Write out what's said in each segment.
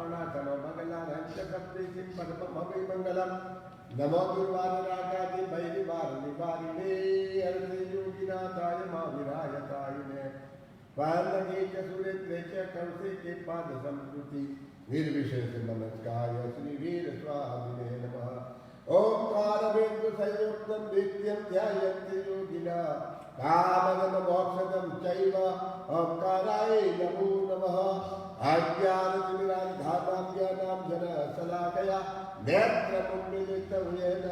पणाचनो मंगलानांच कप्पेसिं पद्ममभिमंगलम् नमो दुर्वादरागादि भैरिवारिणे हरसे योगिनाथाय महावीरायतायिने वाल्मीकि च सुरेन्द्रे च कंसे के पाद संस्कृति निर्विशेष मनस्काय श्री वीर स्वामिने नमः। ओंकार वेद संयुक्तं नित्यं ध्यायन्ति योगिना कामदं मोक्षदं चैव ओंकाराय नमो नमः। अज्ञानतिमिरान्धानां ज्ञानाञ्जनशलाकया नेत्रमुन्मीलितं येन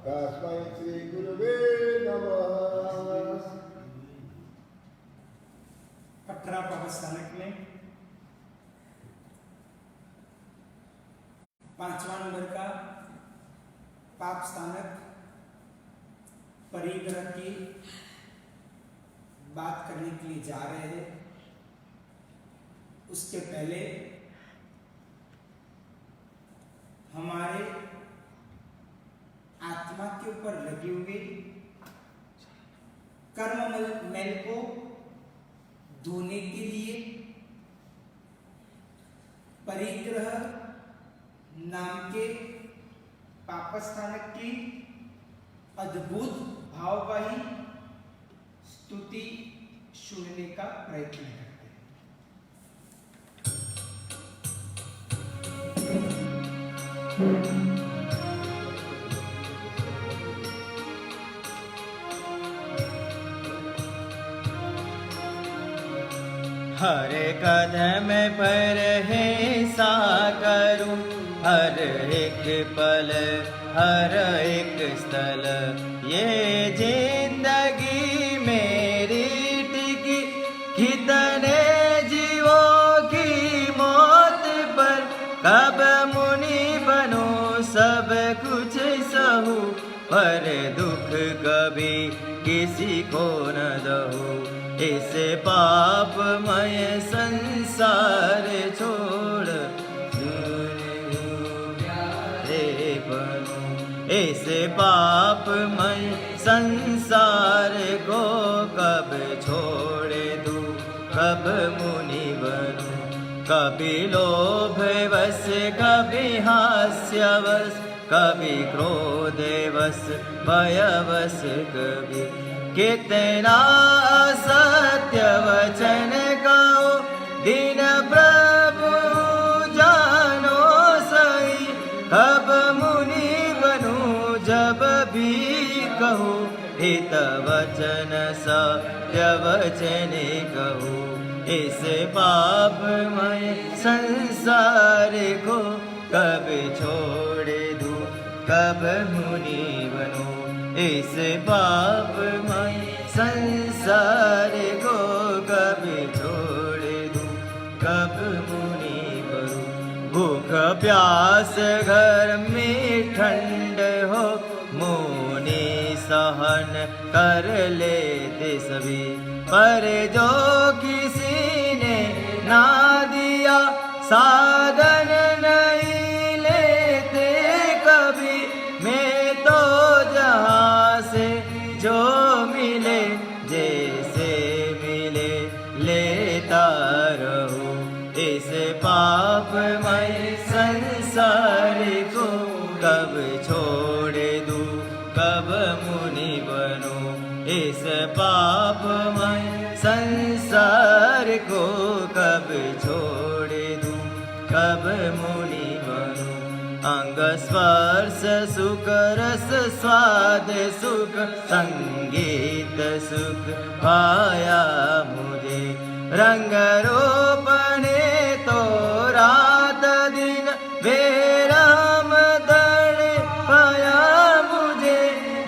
तस्मै श्रीगुरुवे नमः। 18 पाप स्थानक में 5वां नंबर का पाप स्थानक परिग्रह की बात करने के लिए जा रहे हैं। उसके पहले हमारे आत्मा के ऊपर लगी हुई कर्म मैल को धोने के लिए परिग्रह नाम के पापस्थानक की अद्भुत भाववाही स्तुति सुनने का प्रयत्न करते हैं। हर कदम पर है सा करूं, हर एक पल हर एक स्थल ये जिंदगी मेरी टिकी। कितने जीवों की मौत पर कब मुनि बनूं, सब कुछ सहूं, पर दुख कभी किसी को न दूं। इस पापमय संसार छोड़ इस पापमय संसार को कब छोड़ दूं, कब मुनि बनूं। कभी लोभवश कभी हास्यवश, कभी क्रोधवश भयवश, कभी कितना असत्य वचन कहो दिन प्रभु जानो सही। कब मुनि बनूं जब भी कहो, हित वचन सत्य वचन कहो। इस पापमय संसार को कब छोड़ दूं, कब मुनि बनूं। इस पापमय संसार को कब छोड़ दूं, कब मुनि बनूं। भूख प्यास घर में ठंड हो, मुनि सहन कर लेते सभी। पर जो किसी ने ना दिया साधन नहीं लेते कभी। मैं तो जहाँ से जो मिले जैसे मिले लेता रहूं। इस पापमय संसार को कब छोड़ दूं, कब मुनि बनूं। इस पापमय संसार को कब छोड़ दूं, कब मुनि बनूं। अंग स्पर्श सुख रस स्वाद सुख संगीत सुख पाया मुझे। रंग रूप ने तो रात दिन बेराम दर्द पाया मुझे।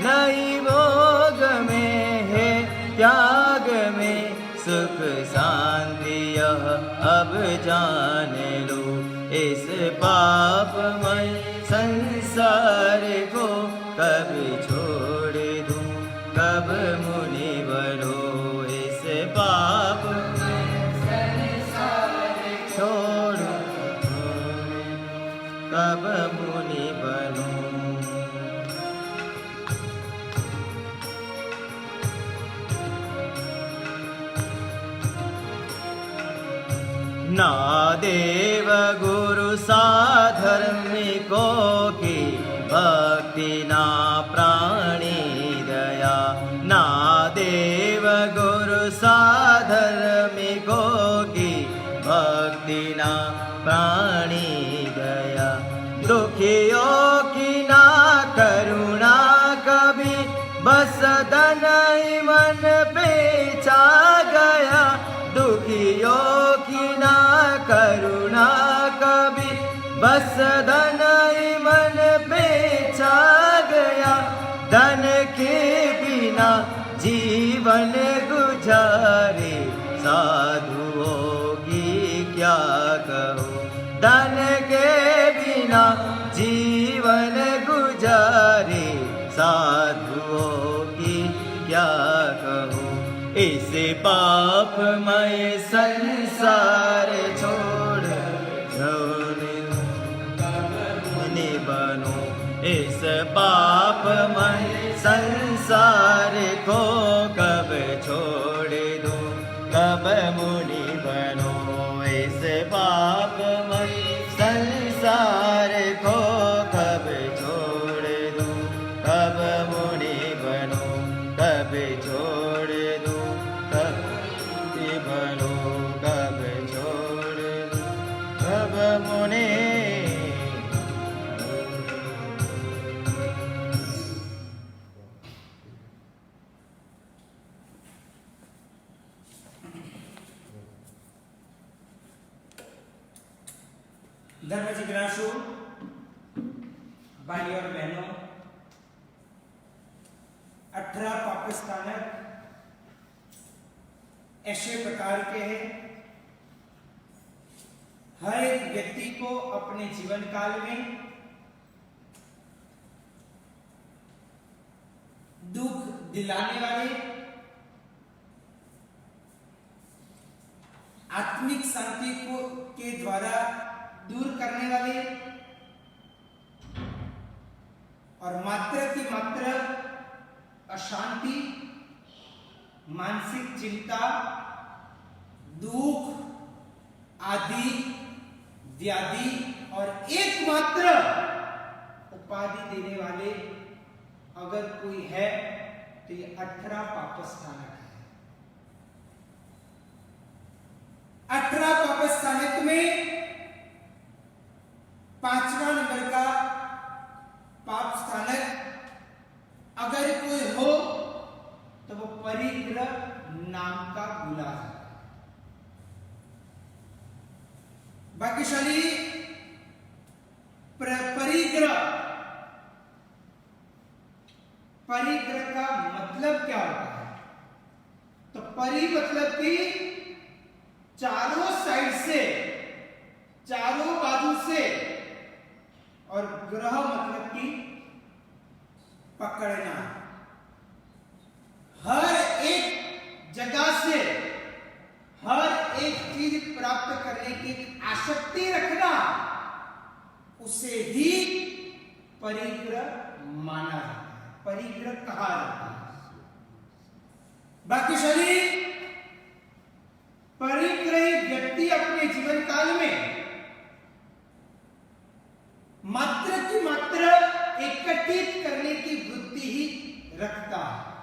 नहीं भोग में है त्याग में सुख शांति यह अब जान लो। इस पापमय संसार को कब छोड़ दूं, कब मुनि बनूं। इस पापमय संसार छोड़ूं, कब मुनि बनूं। ना देव गुरु धर्मिको की भक्ति ना प्राणी दया ना देव गुरु साधर्मिको की भक्ति ना प्राणी दया दुखियों की ना करुणा कभी बस धन ही मन पे छा गया दुखियों की ना करुणा कभी बस धन ही मन पे छा गया धन के बिना जीवन गुजारे साधुओं की क्या कहूँ धन के बिना जीवन गुजारे साधुओं की क्या कहूँ इसे पापमय संसार छोड़ मुनि बनो इस पापमय संसार को कब छोड़ दूं कब मुनि बनो इस पापमय संसार को कब छोड़ दूं कब मुनि बनो कब छोड़ दूं कब बनो कब छोड़ दूं कब मुनि धर्म जिज्ञासु भाई और बहनों 18 पाकिस्तानक ऐसे प्रकार के हैं हर एक व्यक्ति को अपने जीवन काल में दुख दिलाने वाले आत्मिक शांति को के द्वारा दूर करने वाले और मात्र की मात्र अशांति मानसिक चिंता दुख आदि व्याधि और एकमात्र उपाधि देने वाले अगर कोई है तो ये 18 पापस्थानक है 18 पापस्थानक में 5वां नंबर का पाप स्थानक अगर कोई हो तो वो परिग्रह नाम का गुलाम है भाग्यशाली परिग्रह का मतलब क्या होता है तो परि मतलब कि चारों साइड से चारों बाजू से और ग्रह मतलब कि पकड़ना हर एक जगह से हर एक चीज प्राप्त करने की आसक्ति रखना उसे ही परिग्रह माना जाता है परिग्रह कहा जाता है भाग्यशाली परिग्रही व्यक्ति अपने जीवन काल में मात्र की मात्र एकत्रित करने की वृत्ति ही रखता है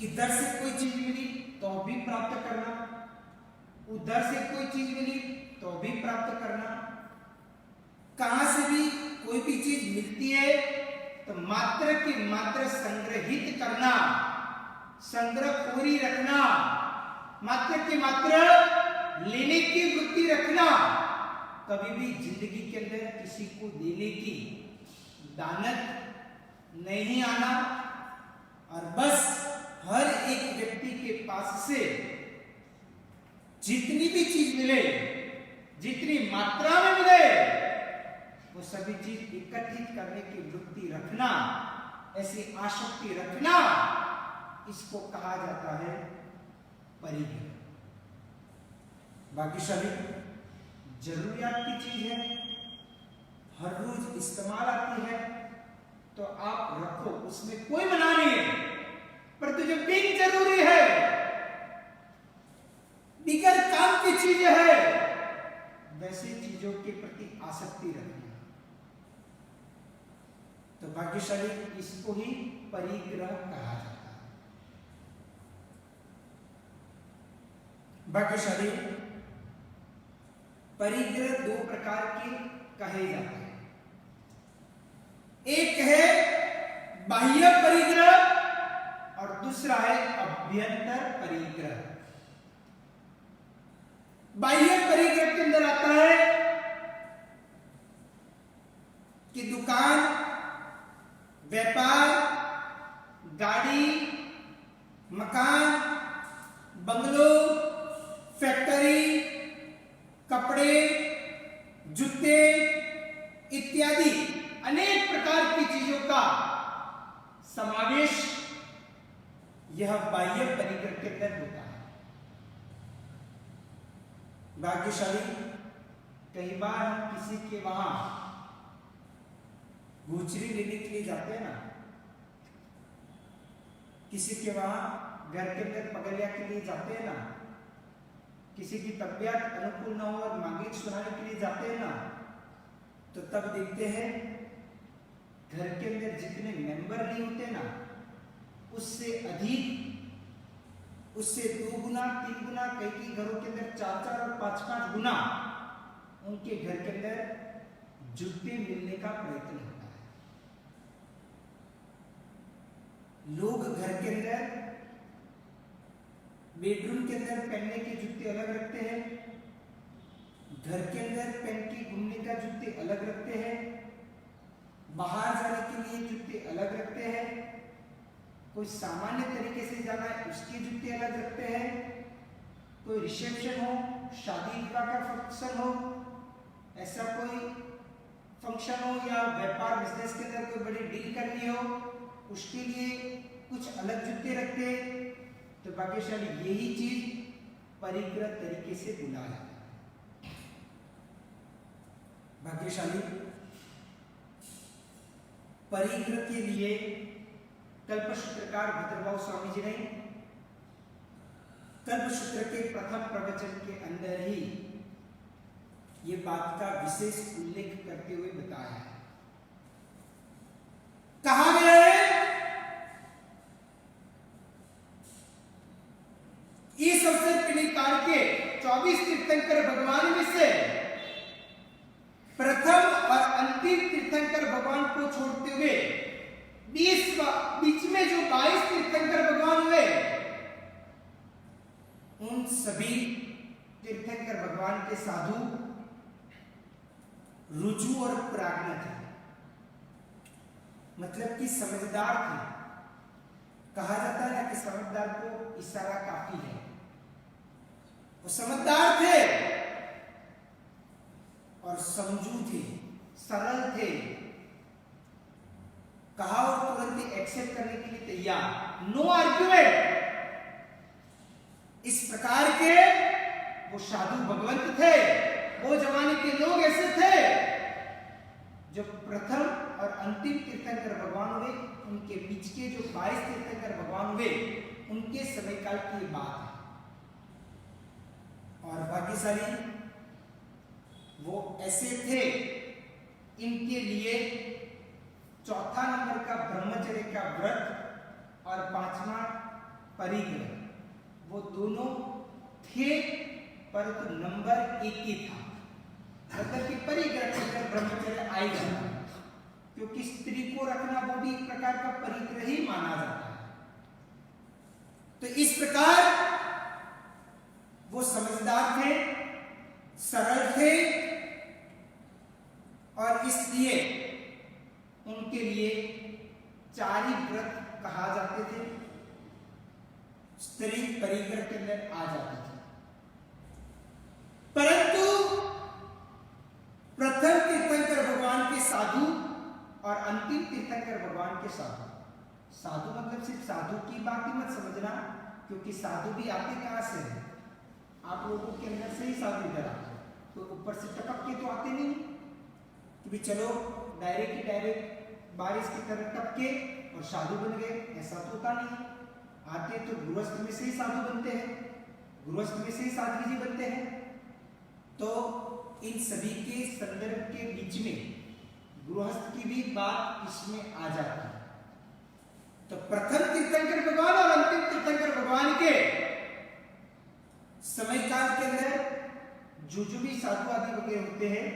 इधर से कोई चीज मिली तो भी प्राप्त करना उधर से कोई चीज मिली तो भी प्राप्त करना कहां से भी कोई भी चीज मिलती है तो मात्र की मात्र संग्रहित करना संग्रहखोरी रखना मात्र की मात्र लेने की वृत्ति रखना कभी भी जिंदगी के अंदर किसी को देने की दानत नहीं आना और बस हर एक व्यक्ति के पास से जितनी भी चीज मिले जितनी मात्रा में मिले वो सभी चीज एकत्रित करने की वृत्ति रखना ऐसी आसक्ति रखना इसको कहा जाता है परिग्रह बाकी सभी जरूरियात की चीज है हर रोज इस्तेमाल आती है तो आप रखो उसमें कोई मना नहीं है परंतु जो बिन जरूरी है बिगर काम की चीज है वैसी चीज चीजों के प्रति आसक्ति रखना। तो भाग्यशाली इसको ही परिग्रह कहा जाता है। भाग्यशाली परिग्रह दो प्रकार के कहे जाते हैं। एक है बाह्य परिग्रह और दूसरा है अभ्यंतर परिग्रह। बाह्य परिग्रह के अंदर आता है कि दुकान, व्यापार, गाड़ी, मकान, बंगलो, फैक्ट्री, कपड़े, जूते इत्यादि अनेक प्रकार की चीजों का समावेश यह बाह्य परिग्रह के अंदर होता है। भाग्यशाली कई बार हम किसी के वहां गुचरी लेने के लिए जाते हैं ना, किसी के वहां घर के अंदर पगलिया के लिए जाते हैं ना, किसी की तबीयत अनुकूल न हो और मांगे सुनाने के लिए जाते हैं ना, तो तब देखते हैं घर के अंदर जितने मेंबर नहीं होते ना, उससे अधिक, उससे 2 गुना 3 गुना, कई घरों के अंदर 4 और 5 गुना उनके घर के अंदर जूते मिलने का प्रयत्न होता है। लोग घर के अंदर बेडरूम के अंदर पहनने के जूते अलग रखते हैं, घर के अंदर पहन के घूमने का जूते अलग रखते हैं, बाहर जाने के लिए जूते अलग रखते हैं, कोई सामान्य तरीके से जाना है उसके जूते अलग रखते हैं, कोई रिसेप्शन हो, शादी विवाह का फंक्शन हो, ऐसा कोई फंक्शन हो या व्यापार बिजनेस के अंदर कोई बड़ी डील करनी हो, उसके लिए कुछ अलग जूते रखते हैं। तो भाग्यशाली यही चीज परिग्रह तरीके से बुलाया जाता है। भाग्यशाली परिग्रह के लिए कल्पसूत्रकार भद्रभाव स्वामी जी ने कल्पसूत्र के प्रथम प्रवचन के अंदर ही ये बात का विशेष उल्लेख करते हुए बताया है। कहा गया है इस अवसर के निकाल के 24 तीर्थंकर भगवान में से प्रथम और अंतिम तीर्थंकर भगवान को छोड़ते हुए बीच में जो 22 तीर्थंकर भगवान हुए, उन सभी तीर्थंकर भगवान के साधु रुजु और प्राज्ञ थे, मतलब कि समझदार थे। कहा जाता है ना कि समझदार को इशारा काफी है। वो समझदार थे और समझू थे, सरल थे, कहा और तुरंत एक्सेप्ट करने के लिए तैयार, नो आर्ग्यूमेंट। इस प्रकार के वो साधु भगवंत थे। वो जमाने के लोग ऐसे थे जो प्रथम और अंतिम तीर्थंकर भगवान हुए, उनके बीच के जो 22 तीर्थंकर भगवान हुए, उनके समय काल की बात है। और भाग्यशाली वो ऐसे थे, इनके लिए चौथा नंबर का ब्रह्मचर्य का व्रत और 5वां परिग्रह, वो दोनों थे, परंतु नंबर 1 ही था। मतलब कि परिग्रह के अंदर ब्रह्मचर्य आएगा, क्योंकि स्त्री को रखना वो भी एक प्रकार का परिग्रह ही माना जाता है। तो इस प्रकार वो समझदार थे, सरल थे, और इसलिए उनके लिए 4 ही व्रत कहा जाते थे, स्त्री परिग्रह के अंदर आ जाते थे। परंतु प्रथम तीर्थंकर भगवान के साधु और अंतिम तीर्थंकर भगवान के साधु, साधु मतलब सिर्फ साधु की बात ही मत समझना, क्योंकि साधु भी आते कहां से है? आप लोगों के अंदर से ही साधु इधर आते, तो ऊपर से टपक के तो आते नहीं कि भी चलो डायरेक्ट बारिश की तरह टपके और साधु बन गए, ऐसा तो होता नहीं। आते तो गृहस्थ में से ही साधु बनते हैं, गृहस्थ में से ही साधु जी बनते हैं। तो इन सभी के संदर्भ के बीच में गृहस्थ की भी बात इसमें आ जाती है। तो प्रथम तीर्थंकर भगवान और अंतिम तीर्थंकर भगवान के समय काल के अंदर जो भी साधु आदि वगैरह होते हैं,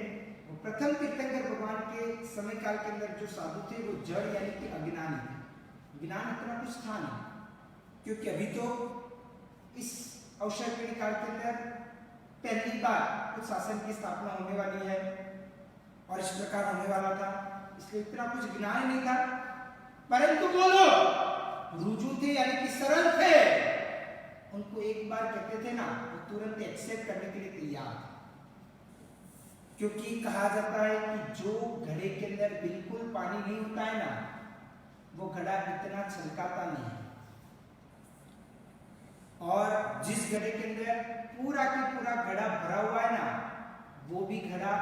वो प्रथम तीर्थंकर भगवान के समय काल के अंदर जो साधु थे वो जड़ यानी कि अज्ञानी थे। ज्ञान इतना कुछ था नहीं, क्योंकि अभी तो इस अवसर के काल के अंदर पहली बार कुछ शासन की स्थापना होने वाली है और इस प्रकार होने वाला था, इसलिए इतना कुछ ज्ञान नहीं था। परंतु वो लोग रुजु थे यानी कि सरल थे, उनको एक बार कहते थे ना, वो तुरंत एक्सेप्ट करने के लिए तैयार थे। क्योंकि कहा जाता है कि जो घड़े के अंदर बिल्कुल पानी नहीं होता है ना, वो घड़ा इतना छलकाता नहीं है, और जिस घड़े के अंदर पूरा की पूरा घड़ा भरा हुआ है ना, वो भी घड़ा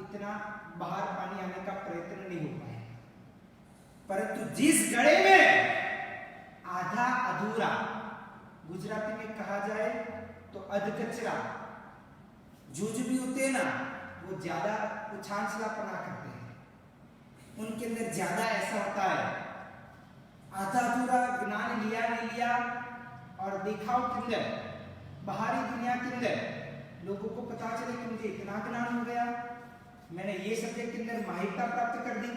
इतना बाहर पानी आने का प्रयत्न नहीं हो पाया। परंतु जिस घड़े में आधा अधूरा, गुजराती में कहा जाए तो अधकचरा, जो भी होते हैं ना, वो ज्यादा उछांछलापना करते हैं, उनके अंदर ज्यादा ऐसा होता है, आधा अधूरा ज्ञान लिया नहीं लिया और दिखाव के अंदर, बाहरी दुनिया के अंदर लोगों को पता चले कि मुझे इतना ज्ञान हो गया, मैंने ये सब्जेक्ट के अंदर माहिरता प्राप्त कर दी,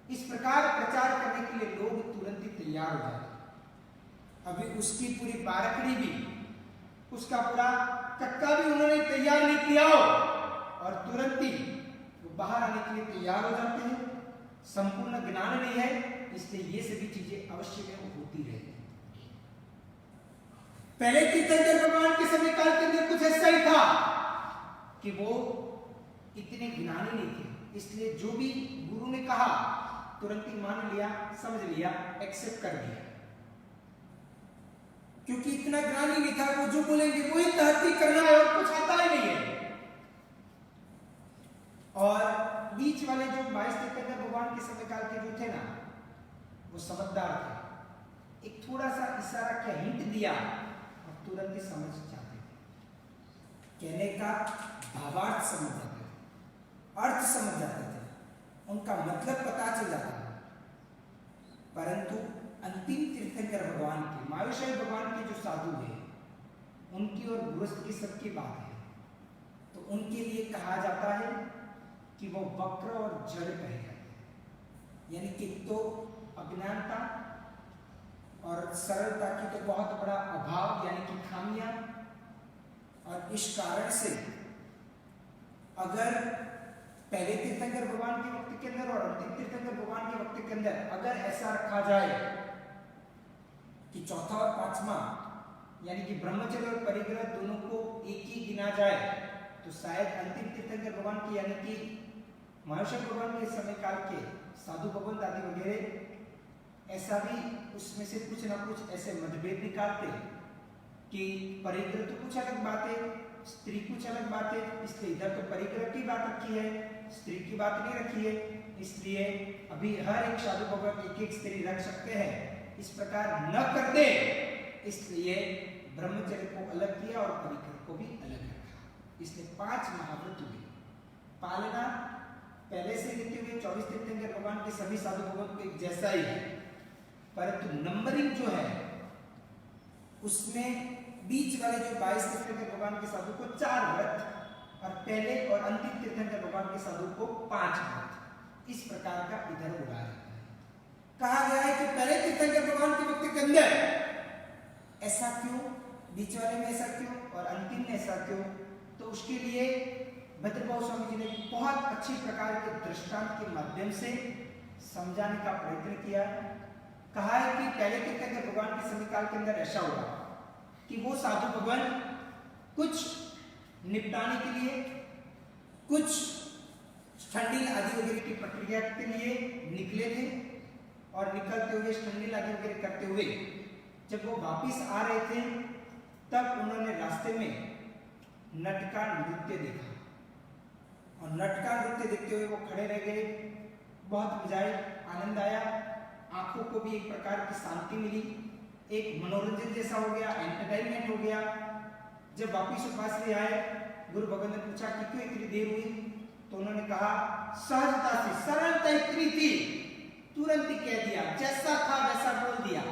इस प्रकार प्रचार करने के लिए लोग तुरंत ही तैयार हो जाते। अभी उसकी पूरी बारकड़ी भी, उसका पूरा कक्का भी उन्होंने तैयार नहीं किया हो और तुरंत ही वो बाहर आने के लिए तैयार हो जाते हैं। संपूर्ण ज्ञान नहीं है, इसलिए ये सभी चीजें अवश्य में होती रहेगी। पहले तीर्थंकर भगवान के समय काल के अंदर कुछ ऐसा ही था कि वो इतने ज्ञानी नहीं थे, इसलिए जो भी गुरु ने कहा तुरंत ही मान लिया, समझ लिया, एक्सेप्ट कर दिया, क्योंकि इतना ज्ञानी नहीं था। वो जो बोलेंगे वही तहकीक करना है और कुछ आता ही नहीं है। और बीच वाले जो 22 तीर्थंकर भगवान के समय काल के जो थे ना, वो समझदार थे, एक थोड़ा सा इशारा क्या हिंट दिया और तुरंत ही समझ जाते थे, कहने का भावार्थ समझ जाते थे, अर्थ समझ जाते थे, उनका मतलब पता चल जाता था। परंतु अंतिम तीर्थंकर भगवान के, मायुषी भगवान के जो साधु हैं, उनकी और गृहस्थ की सबकी बात है, तो उनके लिए कहा जाता है कि वो वक्र और जड़ कहे जाते हैं, यानी कि तो अज्ञानता और सरलता की तो बहुत बड़ा अभाव यानी कि खामियां, और इस कारण से अगर पहले तीर्थंकर भगवान के वक्त के अंदर और अंतिम तीर्थंकर भगवान के वक्त के अंदर अगर ऐसा रखा जाए कि चौथा और पांचवा यानी कि ब्रह्मचर्य और परिग्रह दोनों को एक ही गिना जाए, तो शायद अंतिम तीर्थंकर भगवान की यानी कि मायुषी भगवान के समय काल के साधु भगवंत आदि वगैरह ऐसा भी उसमें से कुछ ना कुछ ऐसे मतभेद निकालते कि परिग्रह तो कुछ अलग बात है, स्त्री कुछ अलग बात है, इसलिए इधर तो परिग्रह की बात रखी है, स्त्री की बात नहीं रखी है, इसलिए अभी हर एक साधु भगवत एक एक स्त्री रख सकते हैं, इस प्रकार न कर दे, इसलिए ब्रह्मचर्य को अलग किया और परिग्रह को भी अलग रखा। इसलिए 5 महाव्रत हुए, पालना पहले से लेते हुए 24 तीर्थंकर भगवान के सभी साधु भगवत को एक जैसा ही है, परंतु नंबरिंग जो है उसमें बीच वाले जो 22 तीर्थंकर भगवान के साधु को 4 व्रत और पहले और अंतिम तीर्थंकर भगवान के साधु को 5 व्रत, इस प्रकार का इधर उड़ा जाता है। कहा गया है कि पहले तीर्थंकर भगवान के वक्त के अंदर ऐसा क्यों, बीच वाले में ऐसा क्यों और अंतिम में ऐसा क्यों, तो उसके लिए भद्रभाव स्वामी जी ने बहुत अच्छी प्रकार के दृष्टांत के माध्यम से समझाने का प्रयत्न किया। कहा है कि पहले तीर्थंकर भगवान के समय काल के अंदर ऐसा हुआ कि वो साधु भगवान कुछ निपटाने के लिए, कुछ ठंडी आदि वगैरह की प्रक्रिया के लिए निकले थे, और निकलते हुए ठंडी आदि वगैरह करते हुए जब वो वापिस आ रहे थे, तब उन्होंने रास्ते में नटका नृत्य देखा, और नटका नृत्य देखते हुए वो खड़े रह गए, बहुत मजा आया, आनंद आया, आंखों को भी एक प्रकार की शांति मिली, एक मनोरंजन जैसा हो गया, एंटरटेनमेंट हो गया। जब वापिस उपास ले आए गुरु भगवान ने पूछा कि क्यों इतनी देर हुई, तो उन्होंने कहा सहजता से, सरलता इतनी थी, तुरंत ही कह दिया, जैसा था वैसा बोल दिया,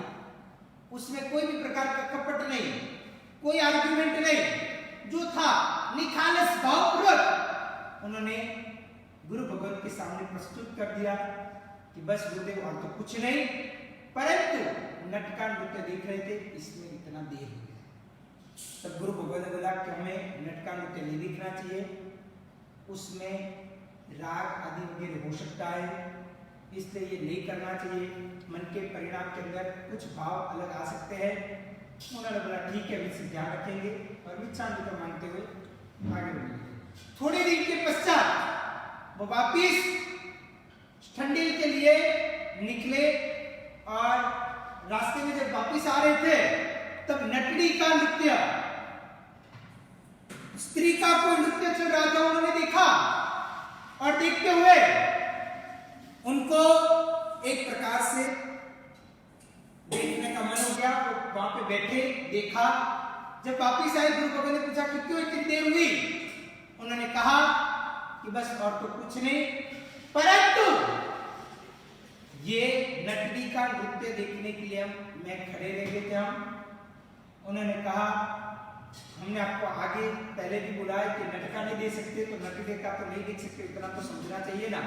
उसमें कोई भी प्रकार का कपट नहीं, कोई आर्गुमेंट नहीं, जो था निखालस भावपूर्वक उन्होंने गुरु भगवान के सामने प्रस्तुत कर दिया कि बस गुरुदेव और तो कुछ नहीं, परंतु नटका नृत्य देख रहे थे, इसमें इतना देर हो गया। तब गुरु भगवान ने बोला कि हमें नटका नृत्य नहीं देखना चाहिए, उसमें राग आदि वगैरह हो सकता है, इसलिए ये नहीं करना चाहिए, मन के परिणाम के अंदर कुछ भाव अलग आ सकते हैं। उन्होंने बोला ठीक है, इससे ध्यान रखेंगे और विचार को मानते हुए आगे बढ़ेंगे। थोड़े दिन के पश्चात वो वापिस ठंडील के लिए निकले और रास्ते में जब वापिस आ रहे थे तब नटड़ी का नृत्य, स्त्री का कोई नृत्य चल रहा था, उन्होंने देखा और देखते हुए उनको एक प्रकार से देखने का मन हो गया। वो वहां पे बैठे, देखा, जब वापिस आए गुरु भगवान ने पूछा कि क्यों इतनी देर हुई, उन्होंने कहा कि बस और तो कुछ नहीं, परंतु ये नटड़ी का नृत्य देखने के लिए मैं खड़े रह गए थे हम। उन्होंने कहा हमने आपको आगे पहले भी बुलाया कि नटका नहीं दे सकते तो नटके का तो नहीं देख सकते, इतना तो समझना चाहिए ना।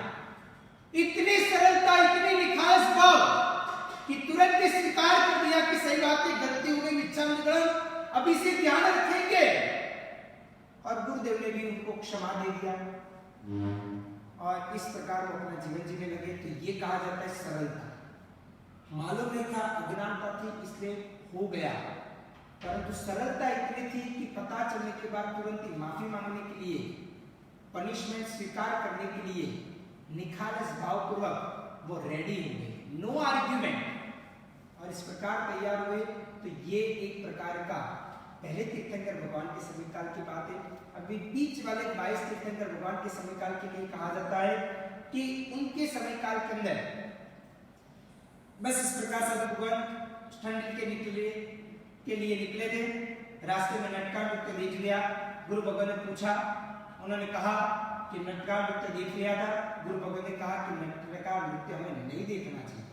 इतनी सरलता, इतनी निखालस भाव कि तुरंत स्वीकार कर दिया कि सही बात है, गलती हो गई, मिच्छा निगड़न, अब इसे ध्यान रखेंगे, और गुरुदेव ने भी उनको क्षमा दे दिया और इस प्रकार वो अपना जीवन जीने लगे। तो ये कहा जाता है सरलता। मालूम नहीं था, अज्ञानता थी, इसलिए हो गया, परंतु सरलता इतनी थी कि पता चलने के बाद तुरंत ही माफी मांगने के लिए, पनिशमेंट स्वीकार करने के लिए निखालस भावपूर्वक वो रेडी हो गए, नो आर्ग्यूमेंट, और इस प्रकार तैयार हुए। तो ये एक प्रकार का पहले तीर्थंकर भगवान के समयकाल की बात है। अभी बीच वाले 22 तीर्थंकर भगवान के समयकाल के लिए कहा जाता है कि उनके समयकाल के अंदर बस इस प्रकार से भगवान ठंड के लिए निकले थे, रास्ते में नटका नृत्य देख लिया। गुरु भगवान ने पूछा, उन्होंने कहा कि नटका नृत्य देख लिया था। गुरु भगवान ने कहा कि नटका नृत्य हमें नहीं देखना चाहिए,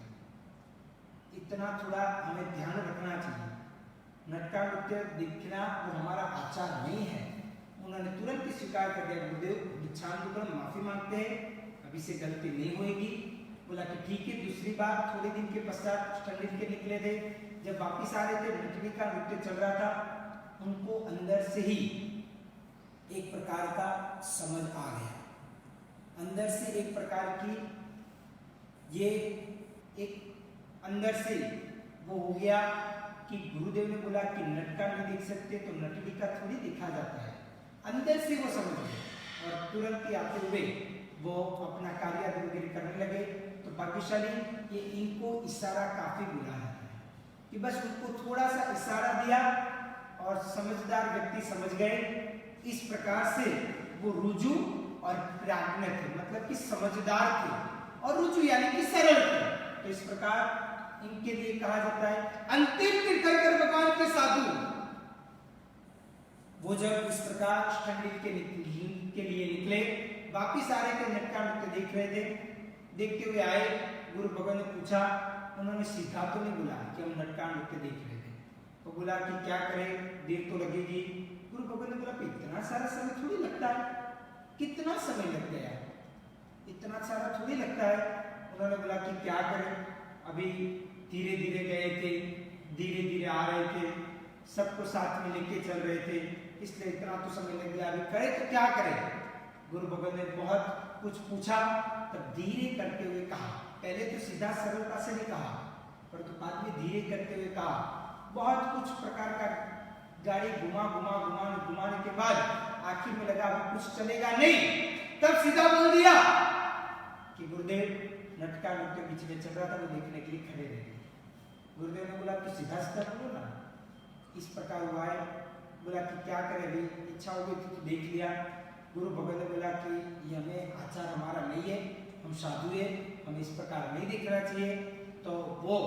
इतना थोड़ा हमें ध्यान रखना चाहिए, नटका नृत्य देखना वो हमारा आचार नहीं है। उन्होंने तुरंत ही स्वीकार कर दिया, गुरुदेव निच्छान माफी मांगते हैं, अभी से गलती नहीं होगी। बोला कि ठीक है। दूसरी बार थोड़े दिन के पश्चात ठंडी के निकले थे, जब वापिस आ रहे थे, नटड़ी का नृत्य चल रहा था, उनको अंदर से ही एक प्रकार का समझ आ गया, अंदर से एक प्रकार की ये एक अंदर से वो हो गया कि गुरुदेव ने बोला कि नटका नहीं देख सकते तो नटड़ी का थोड़ी देखा जाता है, अंदर से वो समझ गए और तुरंत ही आते हुए वो अपना कार्य वगैरह करने लगे। तो भाग्यशाली ये इनको इशारा काफी बुरा है कि बस उनको थोड़ा सा इशारा दिया और समझदार व्यक्ति समझ गए। इस प्रकार से वो रुजु और प्राज्ञ थे, मतलब कि समझदार थे, और रुजु यानी कि सरल थे। तो इस प्रकार इनके लिए कहा जाता है अंतिम तीर्थंकर भगवान के साधु। वो जब इस प्रकार ठंडी के लिए निकले, वापिस आ रहे थे, नटका नृत्य देख रहे थे, देखते हुए आए, गुरु भगवान ने पूछा, उन्होंने सीधा तो नहीं बोला कि हम नटका नृत्य देख रहे थे, तो बोला कि क्या करें, देर तो लगेगी। गुरु भगवान ने बोला कि इतना सारा समय थोड़ी लगता है, कितना समय लग गया, इतना सारा थोड़ी लगता है। उन्होंने बोला कि क्या करें, अभी धीरे धीरे गए थे, धीरे धीरे आ रहे थे, सबको साथ में लेके चल रहे थे, इसलिए इतना तो समय लग गया, अभी करें तो क्या करें। गुरु भगवान ने बहुत कुछ पूछा, तब धीरे करते हुए कहा, पहले तो सीधा सरलता से नहीं कहा, परंतु बाद में धीरे करते हुए कहा। बहुत कुछ प्रकार का गाड़ी घुमाने के बाद आखिर में लगा अभी कुछ चलेगा नहीं, तब सीधा बोल दिया कि गुरुदेव नटका नृत्य बीच में चल रहा था, वो देखने के लिए खड़े रह गए। गुरुदेव ने बोला कि सीधा बोलो ना, इस प्रकार हुआ है। बोला कि क्या करें, अभी इच्छा हो गई तो देख लिया। गुरु भगवान ने बोला कि ये हमें आचार हमारा नहीं है, हम साधु है, हमें इस प्रकार नहीं देखना चाहिए। तो वो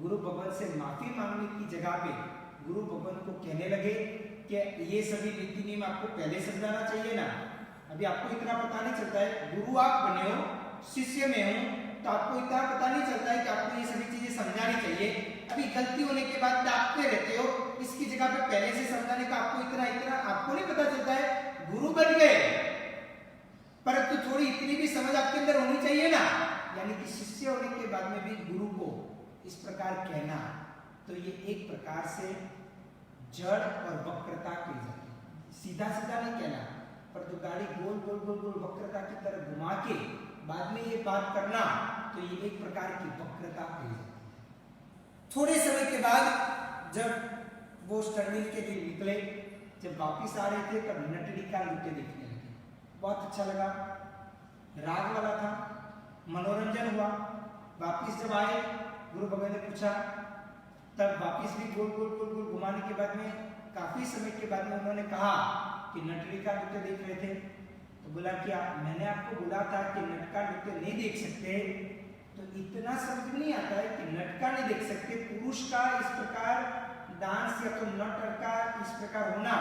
गुरु भगवान से माफी मांगने की जगह पे गुरु भगवान को कहने लगे कि ये सभी नीति नियम आपको पहले समझाना चाहिए ना। अभी आपको इतना पता नहीं चलता है, गुरु आप बने हो, शिष्य में हूं, तो आपको इतना पता नहीं चलता है कि आपको ये सभी चीजें समझानी चाहिए। अभी गलती होने के बाद डांटते रहते हो, इसकी जगह पे पहले से समझाने का आपको इतना आपको नहीं पता चलता है। गुरु बन गए, परंतु थोड़ी इतनी भी समझ आपके अंदर होनी चाहिए ना। यानी कि शिष्य होने के बाद में भी गुरु को इस प्रकार कहना, तो ये एक प्रकार से जड़ और वक्रता कही जाती है। सीधा सीधा नहीं कहना, पर तो गाड़ी गोल गोल गोल गोल वक्रता की तरह घुमा के बाद में ये बात करना, तो ये एक प्रकार की वक्रता कही जाती है। थोड़े समय के बाद जब वो स्टर्निंग के लिए निकले, जब वापिस आ रहे थे, तब नटड़ी का नृत्य देखने लगे। बहुत अच्छा लगा, राग वाला था, मनोरंजन हुआ। वापिस जब आए, गुरु भगवान ने पूछा, तब वापिस भी गोल गोल गोल गोल घुमाने के बाद में काफी समय के बाद में उन्होंने कहा कि नटड़ी का नृत्य देख रहे थे। तो बोला क्या मैंने आपको बोला था कि नट का नृत्य नहीं देख सकते। तो इतना समझ नहीं आता है कि नट का नहीं देख सकते, पुरुष का इस प्रकार डांस या तो नट का इस प्रकार होना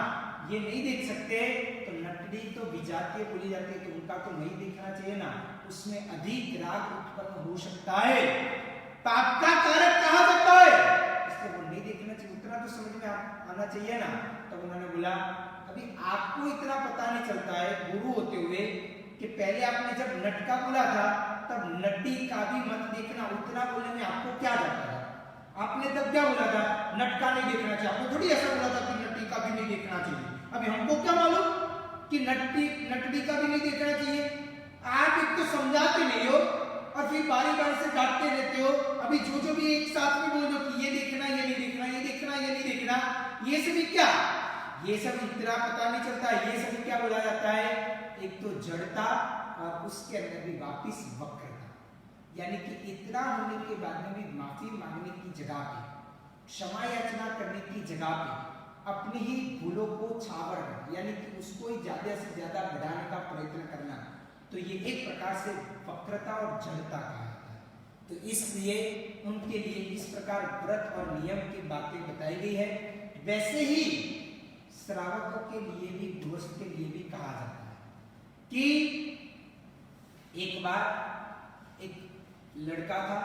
ये नहीं देख सकते, तो नटड़ी तो विजातीय बोली जाती है, तो उनका तो नहीं देखना चाहिए ना, उसमें अधिक राग उत्पन्न हो सकता है, पाप का कारक कहा जाता है, इसलिए वो नहीं देखना चाहिए। उतना तो समझ में आना चाहिए ना। तो उन्होंने बोला अभी आपको इतना पता नहीं चलता है गुरु होते हुए कि पहले आपने जब नट का बोला था तब नट्टी का भी मत देखना, उतना बोलने में आपको क्या जाता था? आपने तब क्या बोला था? नट का नहीं देखना चाहिए। आपने थोड़ी ऐसा बोला था कि नट्टी का भी नहीं देखना चाहिए। अभी हमको क्या मालूम कि नटड़ी का भी नहीं देखना चाहिए? आप एक तो समझाते नहीं हो और फिर बारी बारी से डांटते रहते हो। अभी जो भी एक साथ में बोल दो कि ये देखना, ये नहीं देखना, ये देखना, ये नहीं देखना, ये सभी क्या, ये सब इतना पता नहीं चलता। ये सभी क्या बोला जाता है? एक तो जड़ता और उसके अंदर भी वापिस वक्रता, यानी कि इतना होने के बाद में भी माफी मांगने की जगह पे, क्षमा याचना करने की जगह पे अपनी ही भूलों को छावरना, यानी कि उसको ही ज्यादा से ज्यादा बढ़ाने का प्रयत्न करना, तो ये एक प्रकार से वक्रता और जड़ता कहा जाता है। तो इसलिए उनके लिए इस प्रकार व्रत और नियम की बातें बताई गई है। वैसे ही श्रावकों के लिए भी, गृहस्थ के लिए भी कहा जाता है कि एक बार एक लड़का था,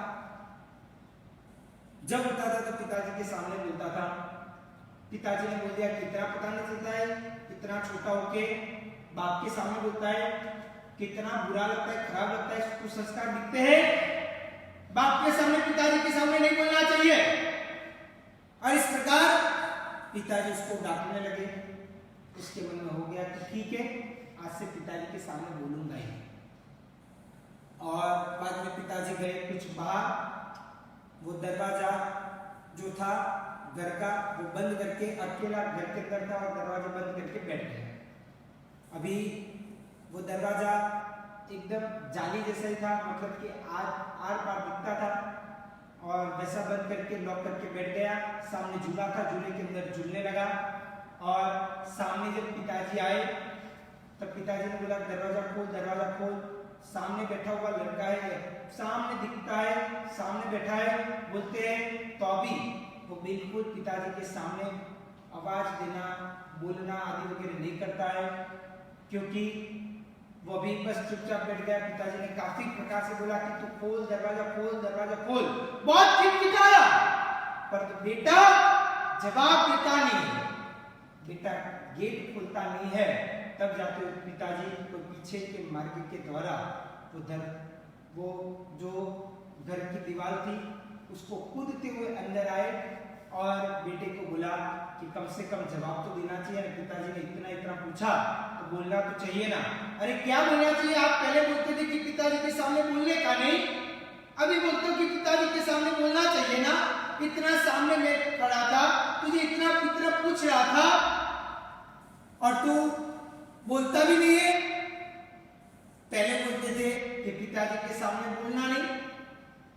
जब होता था तो पिताजी के सामने बोलता था। पिताजी ने बोल दिया कितना पता नहीं चलता है, इतना छोटा होके बाप के सामने बोलता है, कितना बुरा लगता है, खराब लगता है, कुसंस्कार दिखते हैं। बाप के सामने, पिताजी के सामने नहीं बोलना चाहिए। और इस प्रकार पिताजी उसको डांटने लगे। उसके मन में हो गया कि ठीक है, आज से पिताजी के सामने बोलूंगा ही। और बाद में पिताजी गए कुछ बाहर, वो दरवाजा जो था घर का वो बंद करके, अकेला घर के अंदर था और दरवाजा बंद करके बैठ गया। अभी वो दरवाजा एकदम जाली जैसा ही था, मतलब कि आर पार दिखता था, और वैसा बंद करके लॉक करके बैठ गया। सामने झूला था, झूले के अंदर झूलने लगा। और सामने जब पिताजी आए तब पिताजी ने बोला दरवाजा खोल, दरवाजा खोल। सामने बैठा हुआ लड़का है, सामने दिखता है, सामने बैठा है। बोलते हैं तो अभी वो बिल्कुल पिताजी के सामने आवाज देना, बोलना आदि वगैरह नहीं करता है, क्योंकि वो भी बस चुपचाप बैठ गया। पिताजी ने काफी प्रकार से बोला कि तू खोल दरवाजा, खोल दरवाजा, खोल, बहुत चिल्लाया, पर तो बेटा जवाब देता नहीं, बेटा गेट खोलता नहीं है। तब जाके पिताजी को पीछे के मार्ग के द्वारा उधर वो जो घर की दीवार थी उसको कूदते हुए अंदर आए और बेटे को बोला कि कम से कम जवाब तो देना चाहिए। पिताजी ने इतना पूछा तो बोलना तो चाहिए ना। अरे क्या बोलना चाहिए? आप पहले बोलते थे कि पिताजी के सामने बोलने का नहीं, अभी बोलते हो कि पिताजी के सामने बोलना चाहिए ना। इतना सामने में खड़ा था, तुझे इतना पूछ रहा था और तू बोलता भी नहीं है। पहले बोलते थे कि पिताजी के सामने बोलना नहीं,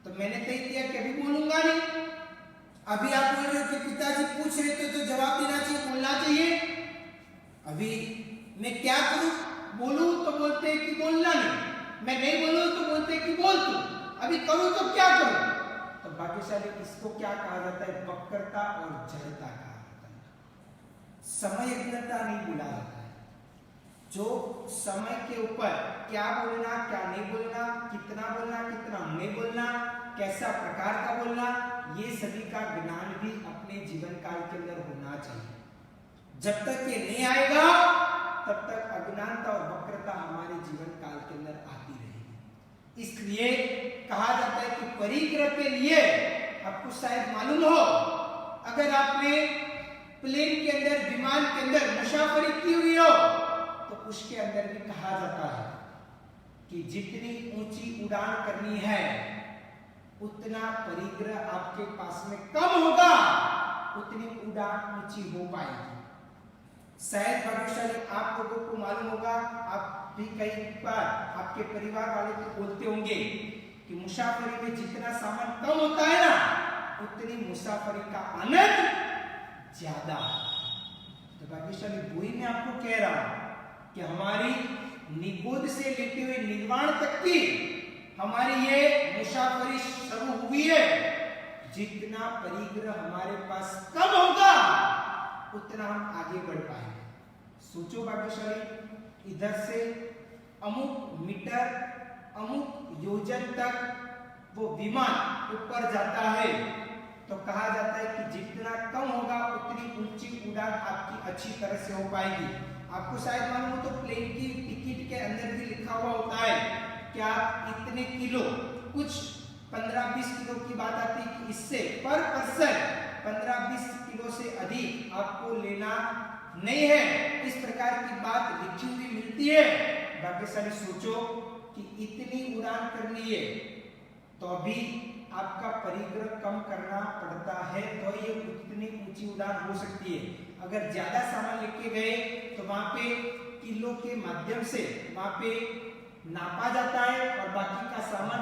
तो मैंने तय किया कि अभी बोलूंगा नहीं। अभी आप बोल रहे हो कि पिताजी पूछ रहे थे तो जवाब देना चाहिए, बोलना चाहिए। अभी मैं क्या करूं? बोलूं तो बोलते हैं कि बोलना नहीं, मैं नहीं बोलूं तो बोलते हैं कि बोल तू। अभी करूं तो क्या करूं? तो भाग्यशाली इसको क्या कहा जाता है? वक्रता और जड़ता कहा जाता है। समयज्ञता नहीं बोला जाता है। जो समय के ऊपर क्या बोलना, क्या नहीं बोलना, कितना बोलना, कितना नहीं बोलना, कैसा प्रकार का बोलना, ये सभी का ज्ञान भी अपने जीवन काल के अंदर होना चाहिए। जब तक ये नहीं आएगा तब तक अज्ञानता और वक्रता हमारे जीवन काल के अंदर आती रहेगी। इसलिए कहा जाता है कि परिग्रह के लिए आपको शायद मालूम हो, अगर आपने प्लेन के अंदर, विमान के अंदर मुसाफरी की हुई हो तो उसके अंदर भी कहा जाता है कि जितनी ऊंची उड़ान करनी है उतना परिग्रह आपके पास में कम होगा, उतनी उड़ान ऊंची हो पाएगी। शायद भाग्यशाली आप लोगों को मालूम होगा, आप भी कई बार आपके परिवार वाले को बोलते होंगे कि मुसाफरी में जितना सामान कम होता है ना, उतनी मुसाफरी का आनंद ज्यादा। तो भाग्यशाली वही मैं आपको कह रहा हूं कि हमारी निगोद से लेते हुए निर्वाण तक की हमारी ये मुसाफरी शुरू हुई है। जितना परिग्रह हमारे पास कम होगा उतना हम आगे बढ़ पाएंगे। सोचो भाग्यशाली, इधर से अमुक मीटर, अमुक योजन तक वो विमान ऊपर जाता है, तो कहा जाता है कि जितना कम होगा उतनी ऊंची उड़ान आपकी अच्छी तरह से हो पाएगी। आपको शायद मालूम हो तो प्लेन की टिकट के अंदर भी लिखा हुआ होता है कि आप इतने किलो, कुछ 15-20 किलो की बात आती है कि इससे पर पर्सन 15-20 किलो से अधिक आपको लेना नहीं है, इस प्रकार की बात लिखी हुई मिलती है। भाग्यशाली सोचो कि इतनी उड़ान करनी है तो अभी आपका परिग्रह कम करना पड़ता है, तो ये उतनी ऊंची उड़ान हो सकती है। अगर ज्यादा सामान लेके गए तो वहां पे किलो के माध्यम से वहां पे नापा जाता है और बाकी का सामान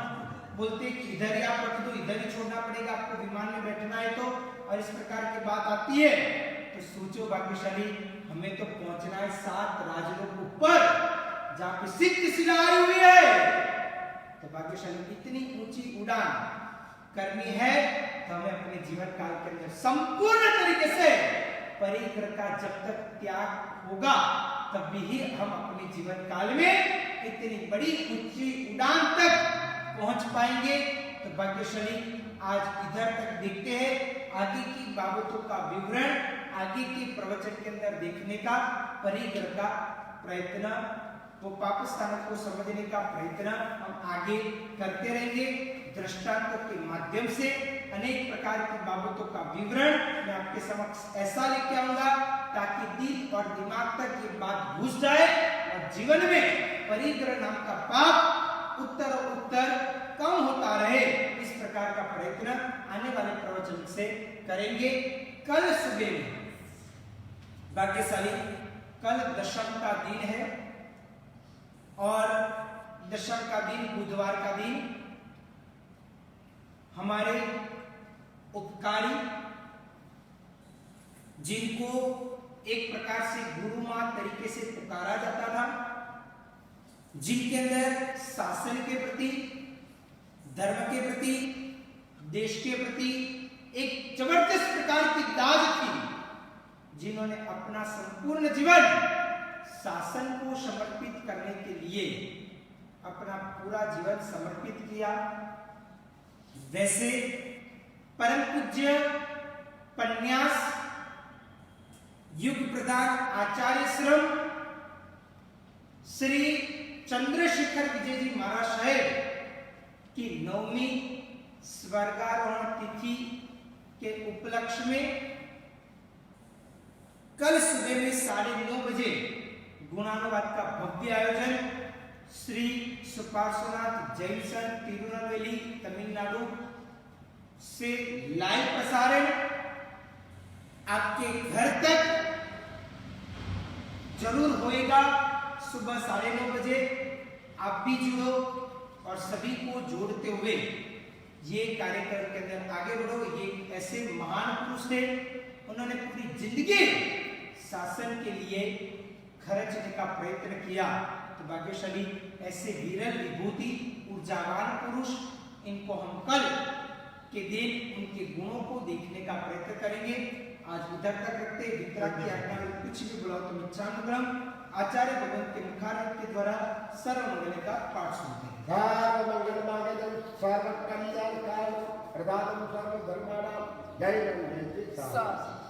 बोलते कि इधर ही आप रख दो, इधर ही छोड़ना पड़ेगा, आपको विमान में बैठना है तो, और इस प्रकार की बात आती है। तो सोचो भाग्यशाली, हमें तो पहुंचना है 7 राजलोक ऊपर जहां पे सिद्ध शिला आई हुई है। तो भाग्यशाली इतनी ऊंची उड़ान करनी है तो हमें अपने जीवन काल के अंदर संपूर्ण तरीके से परिग्रह का जब तक त्याग होगा तब ही हम अपने जीवन काल में इतनी बड़ी ऊंची उड़ान तक पहुंच पाएंगे। तो भाग्यशाली आज इधर तक देखते हैं, आगे की बाबतों का विवरण आगे के प्रवचन के अंदर देखने का, परिग्रह का प्रयत्न, वो पाप स्थान को समझने का प्रयत्न हम आगे करते रहेंगे। दृष्टांत के माध्यम से अनेक प्रकार की बाबतों का विवरण मैं आपके समक्ष ऐसा लेके आऊंगा ताकि दिल और दिमाग तक ये बात घुस जाए और जीवन में परिग्रह नाम का पाप उत्तर कम होता रहे। इस प्रकार का प्रयत्न आने वाले प्रवचन से करेंगे। कल सुबह में भाग्यशाली, कल दशम का दिन है और दशम का दिन बुधवार का दिन हमारे उपकारी, जिनको एक प्रकार से गुरु मां तरीके से पुकारा जाता था, जिनके अंदर शासन के प्रति, धर्म के प्रति, देश के प्रति एक जबरदस्त प्रकार की दाद थी, जिन्होंने अपना संपूर्ण जीवन शासन को समर्पित करने के लिए अपना पूरा जीवन समर्पित किया। वैसे परम पूज्य पन्यास युग प्रधान आचार्य श्रम श्री चंद्रशेखर विजय जी महाराज साहेब की 9वीं स्वर्गारोहण तिथि के उपलक्ष्य में कल सुबह में 9:30 बजे गुणानुवाद का भव्य आयोजन श्री सुपार्श्वनाथ जैन संघ तिरुनेलवेली तमिलनाडु से लाइव प्रसारण आपके घर तक जरूर होएगा। सुबह 9:30 बजे आप भी जुड़ो और सभी को जोड़ते हुए ये कार्यक्रम के अंदर आगे बढ़ो। ये ऐसे महान पुरुष थे, उन्होंने पूरी जिंदगी शासन के लिए खर्चने का प्रयत्न किया। तो भाग्यशाली ऐसे वीरल विभूति ऊर्जावान पुरुष, इनको हम कल के दिन उनके गुणों को देखने का प्रयत्न करेंगे। आज इधर तक रखते, वितरा की आज्ञा में कुछ भी बोला तो मिच्छामि आचार्य भगवंत के मुखारविंद के द्वारा सर्व मंगल का पाठ सुनते हैं। सर्व मंगल मांगल्यं सर्व कल्याणकारिणं प्रदानं सर्व धर्माणां जय जय